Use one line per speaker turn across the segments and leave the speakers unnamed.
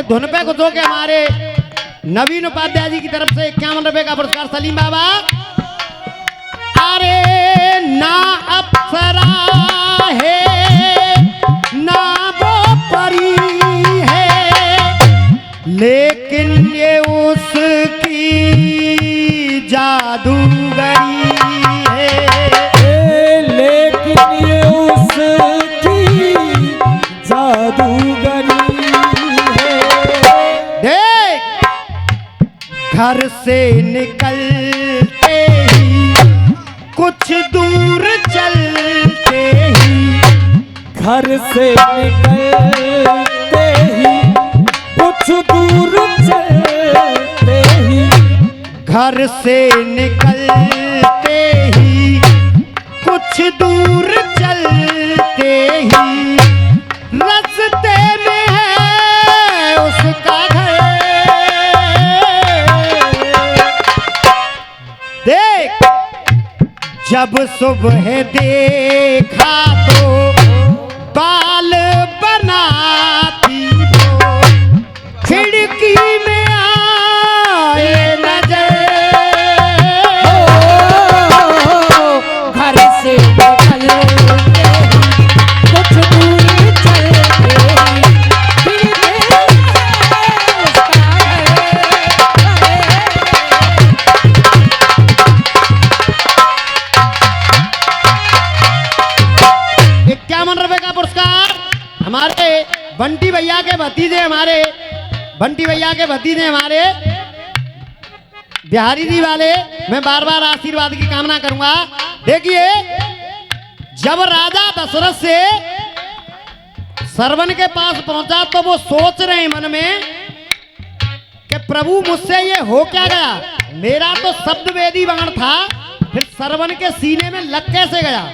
ये धुन पे कुछ हो के हमारे नवीन उपाध्याय जी की तरफ से 51 रुपए का पुरस्कार सलीम बाबा। अरे ना अप्सरा है ना वो परी है, लेकिन ये उसकी जादूगरी है,
लेकिन ये उसकी जादूगरी है।
देख घर से निकलते ही कुछ दूर चलते ही,
घर से निकलते ही कुछ दूर चलते ही,
घर से निकलते ही कुछ दूर चलते ही, रास्ते में है उसका घर। देख जब सुबह देखा तो बाल बनाती वो, खिड़की में आए नजर।
घर से निकलते कुछ दूर चलते
हमारे बंटी भैया के भतीजे, हमारे बंटी भैया के भतीजे हमारे बिहारी जी वाले, मैं बार बार आशीर्वाद की कामना करूंगा। देखिए जब राजा दशरथ से सरवन के पास पहुंचा तो वो सोच रहे हैं मन में कि प्रभु मुझसे ये हो क्या गया, मेरा तो शब्द वेदी बाण था, फिर सरवन के सीने में लग कैसे गया।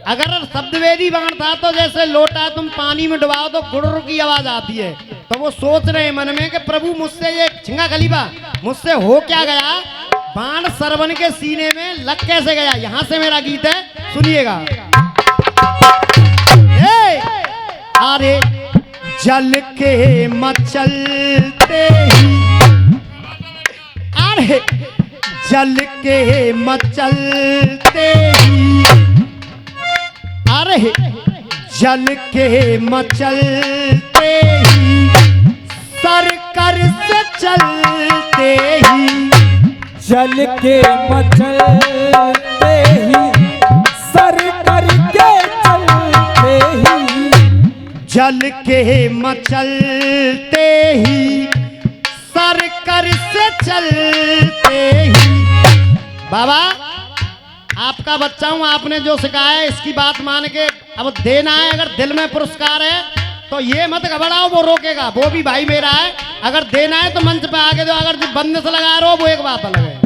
अगर शब्दवेदी बाण था तो जैसे लोटा तुम पानी में डुबाओ तो गुड़ुर की आवाज आती है, तो वो सोच रहे हैं मन में कि प्रभु मुझसे ये छिंगा खलीफा मुझसे हो क्या गया, बाण सरवन के सीने में लग कैसे गया। यहां से मेरा गीत है, सुनिएगा। अरे जल के मचलते ही, अरे जल के मचलते ही, अरे जल के मचलते ही, सरकर से चलते ही,
जल के मचलते ही, सरकर के चलते ही,
जल के मचलते ही, सरकर से चलते ही। बाबा आपका बच्चा हूं, आपने जो सिखाया है इसकी बात मान के अब देना है। अगर दिल में पुरस्कार है तो ये मत घबराओ, वो रोकेगा, वो भी भाई मेरा है। अगर देना है तो मंच पे आके दो, अगर बंद से लगा रहे हो वो एक बात अलग है।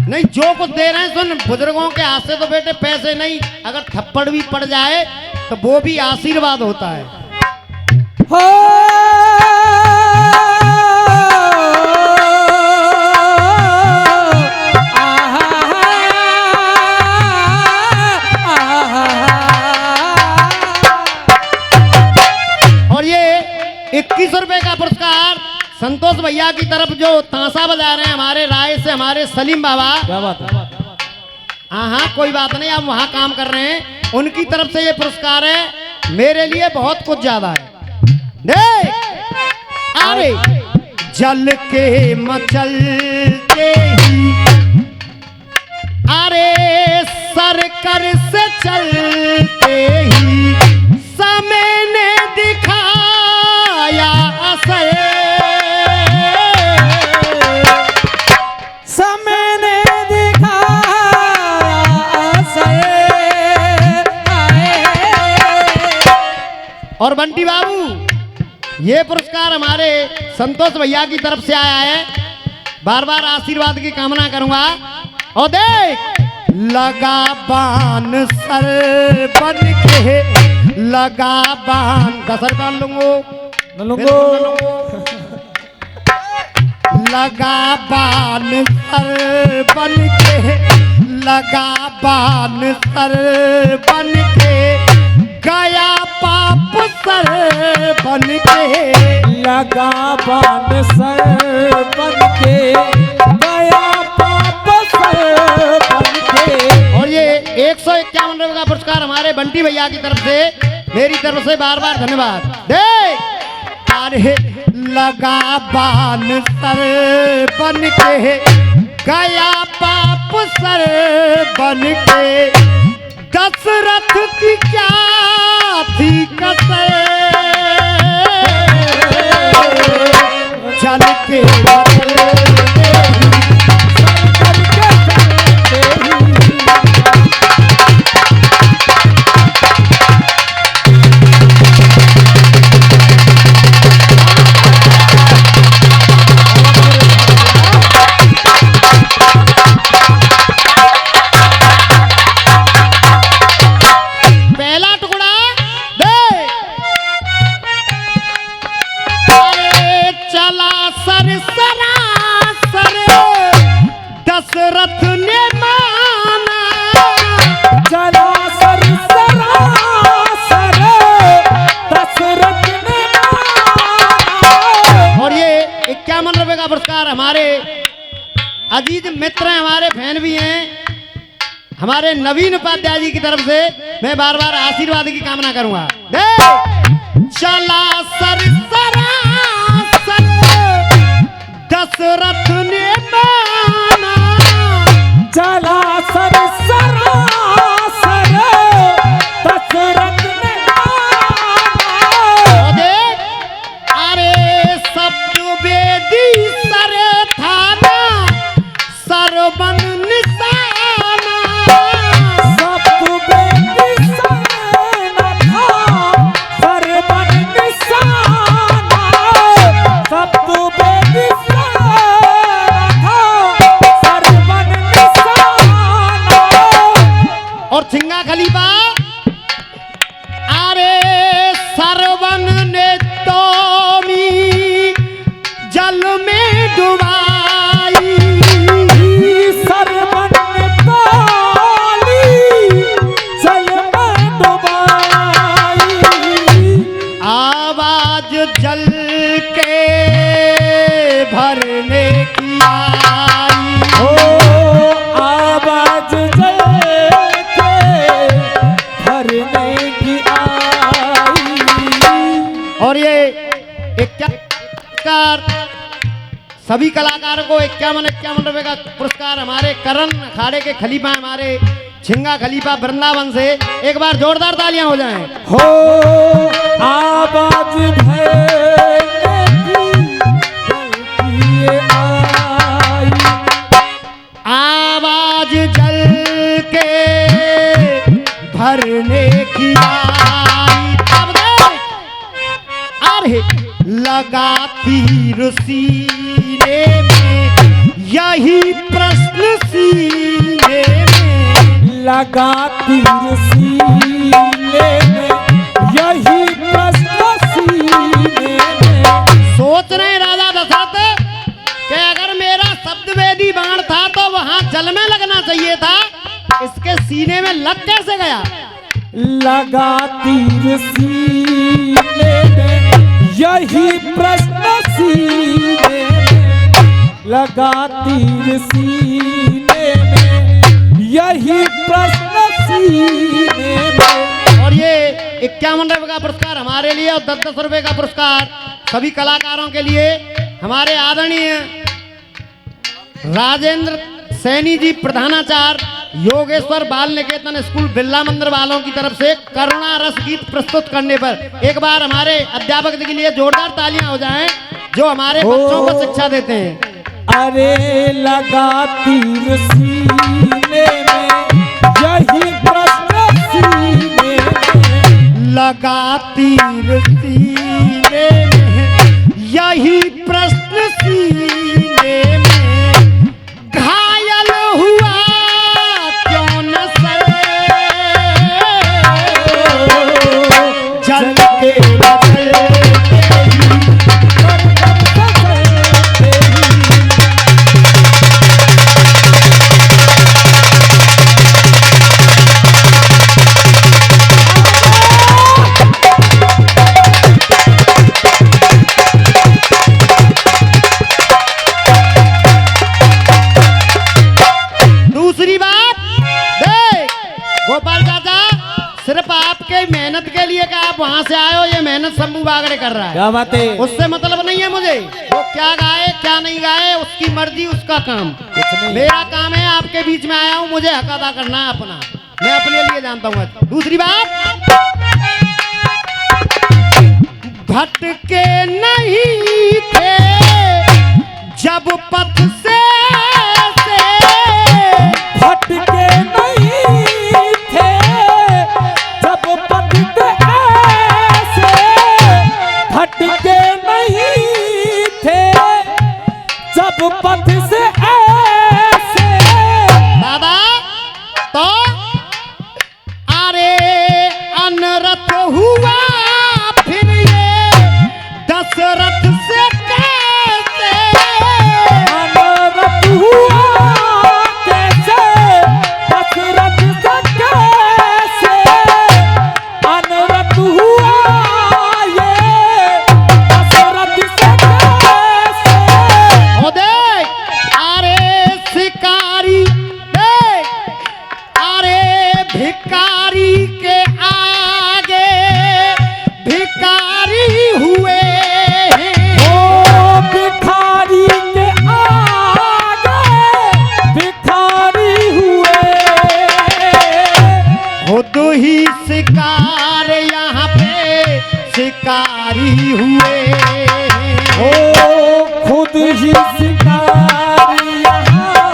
नहीं जो कुछ दे रहे हैं सुन, बुजुर्गों के हाथ से तो बेटे पैसे नहीं, अगर थप्पड़ भी पड़ जाए तो वो भी आशीर्वाद होता है। और ये 21 रुपए का पुरस्कार संतोष भैया की तरफ जो तांसा बजा रहे हैं हमारे राय से, हमारे सलीम बाबा।
क्या बात है?
हाँ कोई बात नहीं, आप वहाँ काम कर रहे हैं, उनकी तरफ से ये पुरस्कार है, मेरे लिए बहुत कुछ ज्यादा है। अरे जल के मचलते ही, अरे सरकर से चलते ही, समय ने दिखाया असर,
समय ने दिखाया असर।
और बंटी बाबू ये पुरस्कार हमारे संतोष भैया की तरफ से आया है, बार बार आशीर्वाद की कामना करूंगा। और देख लगा बान सर बन के, लगा बान 10 रुपया लूंगो, लगा बान सर बन के, लगा बान सर बन के, गया पाप सर बन के,
लगा बान सर बन के, गया पाप सर बन के।
और ये 151 रुपए का पुरस्कार हमारे बंटी भैया की तरफ से, मेरी तरफ से बार बार धन्यवाद। देख अरे लगा बान सर बन के, गया पाप सर बन के, दशरथ की क्या थी कसर, जल के दशरथ ने माना,
चला सर सरासर दशरथ ने माना।
और ये 51 रुपए का पुरस्कार हमारे अजीज मित्र हैं, हमारे फैन भी हैं, हमारे नवीन उपाध्याय जी की तरफ से मैं बार बार आशीर्वाद की कामना करूंगा। चला सर सरासर दशरथ ने माना,
चला सर सरासर दशरथ ने माना।
देख अरे शब्द वेदी सर थाना, सरबन निशाना,
सब बेटी सर था सरबन निशाना, सब बेटी सर था सरबन निशाना।
और छिंगा खलीफा अरे सरवन ने तो जल में डुबाई,
सरबन ताली जल में डुबाई।
आवाज जल के भरने की आई,
ओ आवाज जल के भरने की आई।
और ये 51 सभी कलाकारों को 51 रुपए का पुरस्कार हमारे करण अखाड़े के खलीफा हमारे छिंगा खलीफा वृंदावन से, एक बार जोरदार तालियां हो जाएं।
हो आवाज भरने की आई।
आवाज जल के भरने की आई, तब देख अरे लगा तीर सीने में, यही प्रश्न सीने में,
लगा तीर सीने में, यही प्रश्न सीने में।
सोच रहे राजा दशरथ कि अगर मेरा शब्द वेदी बाण था तो वहां जल में लगना चाहिए था, इसके सीने में लग कैसे गया।
लगा तीर सीने में, यही प्रश्न सीने में, लगा तीर सीने में, यही प्रश्न सीने में।
और ये 51 रुपए का पुरस्कार हमारे लिए और 10-10 रुपए का पुरस्कार सभी कलाकारों के लिए हमारे आदरणीय राजेंद्र सैनी जी प्रधानाचार्य योगेश्वर बाल निकेतन स्कूल बिरला मंदिर वालों की तरफ से करुणा रस गीत प्रस्तुत करने पर एक बार हमारे अध्यापक के लिए जोरदार तालियां हो जाएं जो हमारे बच्चों को शिक्षा देते हैं।
अरे लगा तीर सीने में, यही प्रश्न सीने में।
लगा तीर सीने में, यही प्रश्न सीने में, घायल हुआ क्यों न सर, जल के बदले लड्डू बागड़े कर रहा है,
क्या बात है?
उससे मतलब नहीं है मुझे। वो क्या गाए क्या नहीं गाए उसकी मर्जी, उसका काम।
कुछ नहीं।
मेरा काम है आपके बीच में आया हूँ, मुझे हक अदा करना है अपना, मैं अपने लिए जानता हूँ। दूसरी बात, भटके नहीं थे जब पथ से
भटके नहीं थे जब पथ से, भटके नहीं थे जब पथ से ऐसे।
दादा तो अरे अनरथ हुआ फिर ये दशरथ से कैसे,
अनरथ हुआ कैसे दशरथ से कैसे, अनरथ हुआ ये दशरथ से कैसे।
ओ देख अरे शिकारी देख, अरे भिकारी के आगे भिकारी हुए हैं।
ओ भिखारी के आगे भिखारी हुए,
खुद ही शिकार यहाँ पे शिकारी हुए हैं।
ओ खुद ही शिकारी यहाँ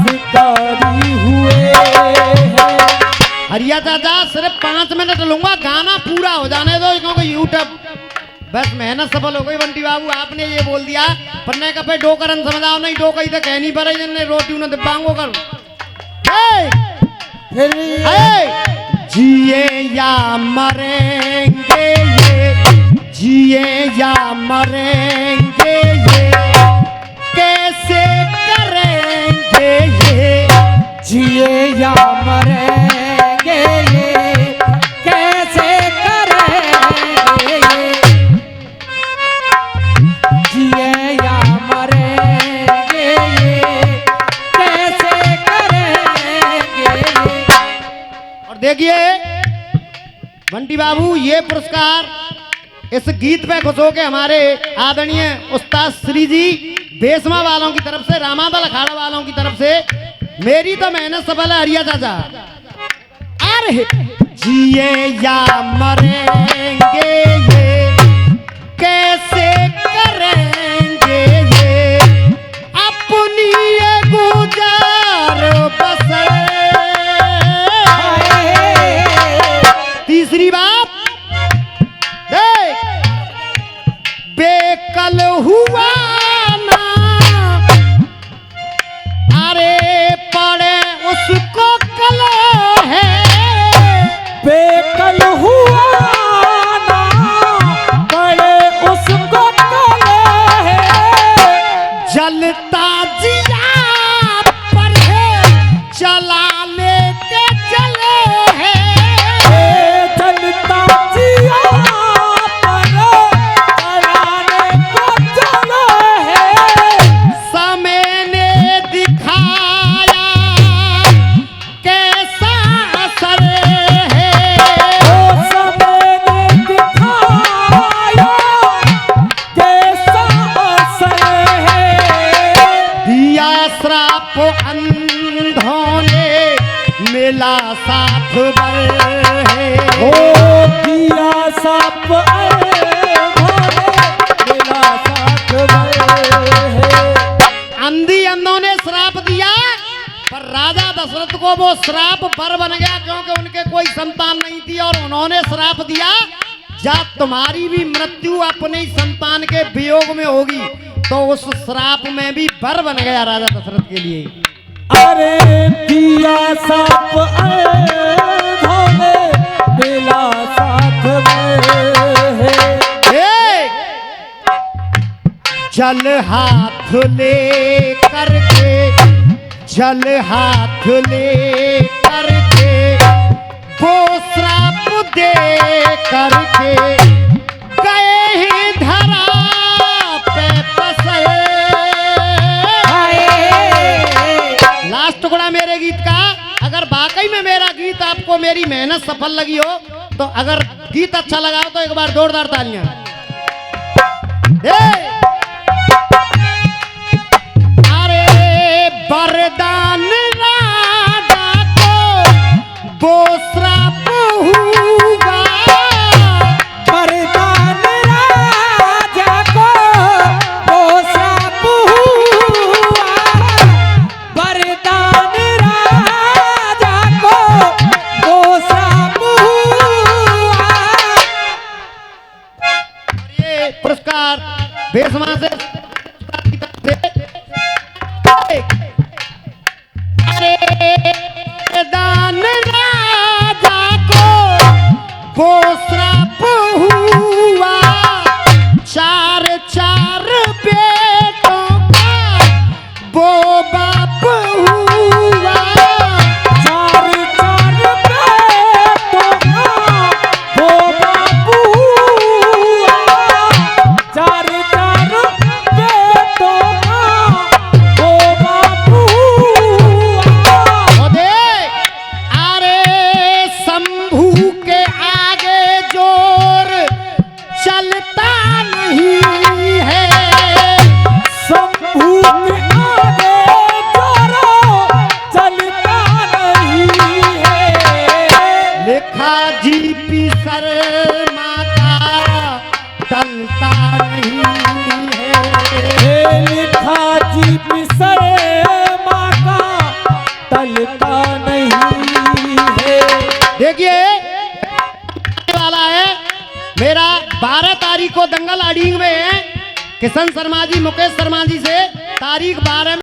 शिकारी हुए हैं।
हरिया चाचा सिर्फ 5 मिनट लूंगा, गाना पूरा हो जाने दो क्योंकि यूट्यूब बस मेहनत सफल हो गई। बंटी बाबू आपने ये बोल दिया पन्ने का पे डोकरन समझाओ नहीं, डो कही तो कह नहीं पड़े जिनने रोटी उन्हें दिब्बांगो कर।
फिर
जिए या मरेंगे ये, जिए या मरेंगे ये, कैसे करेंगे ये,
जिए या मरेंगे ये कैसे करेंगे ये, जिए या मरेंगे ये कैसे करेंगे ये।
और देखिए बंटी बाबू ये पुरस्कार इस गीत पे खुश होके हमारे आदरणीय उस्ताद श्री जी बेसमा वालों की तरफ से, रामादल अखाड़ा वालों की तरफ से, मेरी तो मेहनत सफल है हरिया चाचा। अरे जिए या मरेंगे ये कैसे करेंगे ये, अपनी ये गुजार बसर। तीसरी बात देख, बेकल हुआ ना अरे पड़े उसको कल है,
बेकल हुआ ना पड़े उसको कल है,
जलता जिया पर है चला लेके चले हैं,
चलता जिया पर चलाने को चला है।
समय ने दिखाया कैसा असर है,
ओ समय ने दिखाया कैसा असर है,
दिया श्राप अंधों ने मिला साथ बर है,
ओ दिया साप मेरा साथ है।
अंधी अंधों ने श्राप दिया पर राजा दशरथ को वो श्राप बर बन गया क्योंकि उनके कोई संतान नहीं थी और उन्होंने श्राप दिया जा तुम्हारी भी मृत्यु अपने ही संतान के वियोग में होगी, तो उस श्राप में भी बर बन गया राजा दशरथ के लिए।
अरे दिया साप मेरा साथ है।
जल हाथ ले करके, जल हाथ ले करके वो श्राप दे करके गए हैं धरा पे पसर। लास्ट टुकड़ा मेरे गीत का, अगर वाकई में मेरा गीत आपको मेरी मेहनत सफल लगी हो तो अगर गीत अच्छा लगा हो तो एक बार जोरदार तालियां। पुरस्कार बेसमा से अरे दान राजा को वो श्राप हुआ, चार चार बेटों का वो बाप हुआ।
चार चार बेटों का वो बाप हुआ, चार चार बेटों का वो बाप हुआ।
और देख, अरे शंभू के आगे जोर चलता नहीं है,
शंभू के आगे जोरो चलता नहीं है।
लिखा जीपी शर्मा का टलता नहीं है।
लिखा जी शर्मा का टलता नहीं है।
देखिए वाला है मेरा 12 तारीख को दंगल अडीग में है। किशन शर्मा जी मुकेश शर्मा जी से तारीख 12 में